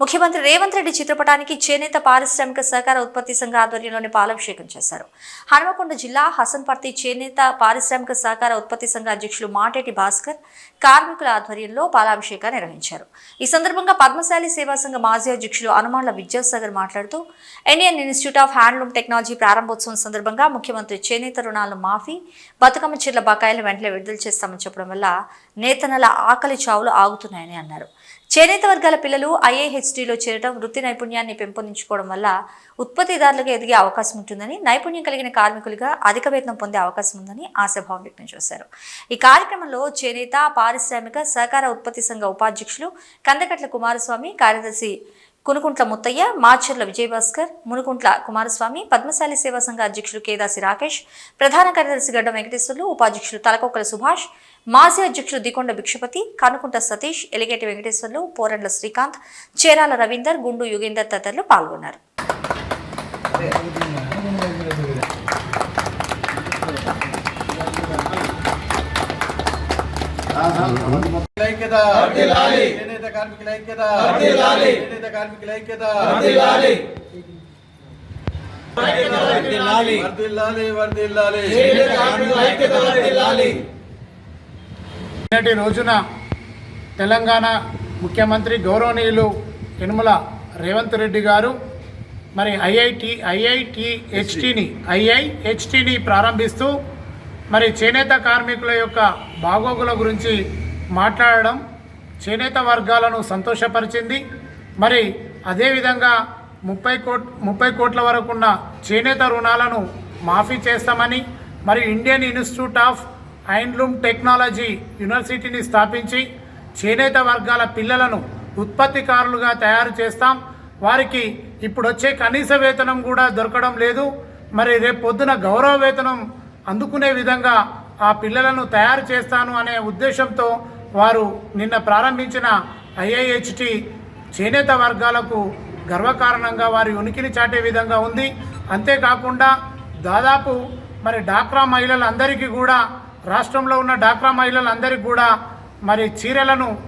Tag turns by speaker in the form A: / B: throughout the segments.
A: ముఖ్యమంత్రి రేవంత్ రెడ్డి చిత్రపటానికి చేనేత పారిశ్రామిక సహకార ఉత్పత్తి సంఘ ఆధ్వర్యంలోని పాలాభిషేకం చేశారు. హనుమకొండ జిల్లా హసన్పర్తి చేనేత పారిశ్రామిక సహకార ఉత్పత్తి సంఘ అధ్యక్షులు మాటేటి భాస్కర్ కార్మికుల ఆధ్వర్యంలో పాలాభిషేకాన్ని నిర్వహించారు. ఈ సందర్భంగా పద్మశాలి సేవా సంఘ మాజీ అధ్యక్షులు అనుమాన్ల విద్యాసాగర్ మాట్లాడుతూ Indian institute of handloom technology ప్రారంభోత్సవం సందర్భంగా ముఖ్యమంత్రి చేనేత రుణాలను మాఫీ, బతుకమ్మ చీరల బకాయిలు వెంటనే విడుదల చేస్తామని చెప్పడం వల్ల నేతన్నల ఆకలి చావులు ఆగుతున్నాయని అన్నారు. చేనేత వర్గాల పిల్లలు IIHTలో చేరడం, వృత్తి నైపుణ్యాన్ని పెంపొందించుకోవడం వల్ల ఉత్పత్తిదారులుగా ఎదిగే అవకాశం ఉంటుందని, నైపుణ్యం కలిగిన కార్మికులుగా అధిక వేతనం పొందే అవకాశం ఉందని ఆశాభావం వ్యక్తం చేశారు. ఈ కార్యక్రమంలో చేనేత పారిశ్రామిక సహకార ఉత్పత్తి సంఘ ఉపాధ్యక్షులు కందకట్ల కుమారస్వామి, కార్యదర్శి కునుకుంట్ల ముత్తయ్య, మాచర్ల విజయభాస్కర్, మునుకుంట్ల కుమారస్వామి, పద్మశాలి సేవా సంఘ అధ్యక్షులు కేదాసి రాకేష్, ప్రధాన కార్యదర్శి గడ్డ వెంకటేశ్వర్లు, ఉపాధ్యక్షులు తలకొక్కల సుభాష్, మాజీ అధ్యక్షులు దికొండ భిక్షపతి, కనుకుంట సతీష్, ఎలిగేటి వెంకటేశ్వర్లు, పోరండ్ల శ్రీకాంత్, చేరాల రవీందర్, గుండు యుగేందర్ తదితరులు పాల్గొన్నారు.
B: నేటి రోజున తెలంగాణ ముఖ్యమంత్రి గౌరవనీయులు యనుమల రేవంత్ రెడ్డి గారు మరి ఐఐహెచ్టిని ప్రారంభిస్తూ మరి చేనేత కార్మికుల యొక్క బాగోగుల గురించి మాట్లాడడం చేనేత వర్గాలను సంతోషపరిచింది. మరి అదేవిధంగా 30 కోట్ల వరకు ఉన్న చేనేత రుణాలను మాఫీ చేస్తామని, మరి Indian institute of handloom technology యూనివర్సిటీని స్థాపించి చేనేత వర్గాల పిల్లలను ఉత్పత్తికారులుగా తయారు చేస్తాం. వారికి ఇప్పుడు వచ్చే కనీస వేతనం కూడా దొరకడం లేదు. మరి రేపు పొద్దున గౌరవ వేతనం అందుకునే విధంగా ఆ పిల్లలను తయారు చేస్తాను అనే ఉద్దేశంతో వారు నిన్న ప్రారంభించిన IIHT చేనేత వర్గాలకు గర్వకారణంగా వారి ఉనికిని చాటే విధంగా ఉంది. అంతేకాకుండా దాదాపు మరి డాక్రా మహిళలందరికీ కూడా, రాష్ట్రంలో ఉన్న డాక్రా మహిళలందరికీ కూడా మరి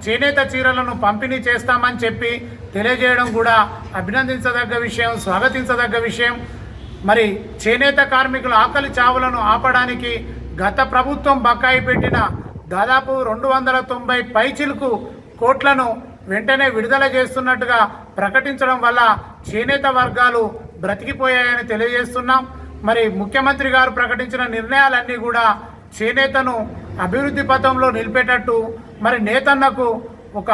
B: చేనేత చీరలను పంపిణీ చేస్తామని చెప్పి తెలియజేయడం కూడా అభినందించదగ్గ విషయం, స్వాగతించదగ్గ విషయం. మరి చేనేత కార్మికుల ఆకలి చావులను ఆపడానికి గత ప్రభుత్వం బకాయి పెట్టిన దాదాపు 290 పైచిలకు కోట్లను వెంటనే విడుదల చేస్తున్నట్టుగా ప్రకటించడం వల్ల చేనేత వర్గాలు బ్రతికిపోయాయని తెలియజేస్తున్నాం. మరి ముఖ్యమంత్రి గారు ప్రకటించిన నిర్ణయాలన్నీ కూడా చేనేతను అభివృద్ధి పథంలో నిలిపేటట్టు, మరి నేతన్నకు ఒక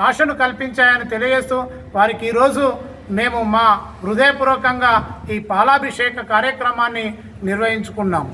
B: ఆశను కల్పించాయని తెలియజేస్తూ వారికి ఈరోజు మేము మా హృదయపూర్వకంగా ఈ పాలాభిషేక కార్యక్రమాన్ని నిర్వహించుకున్నాము.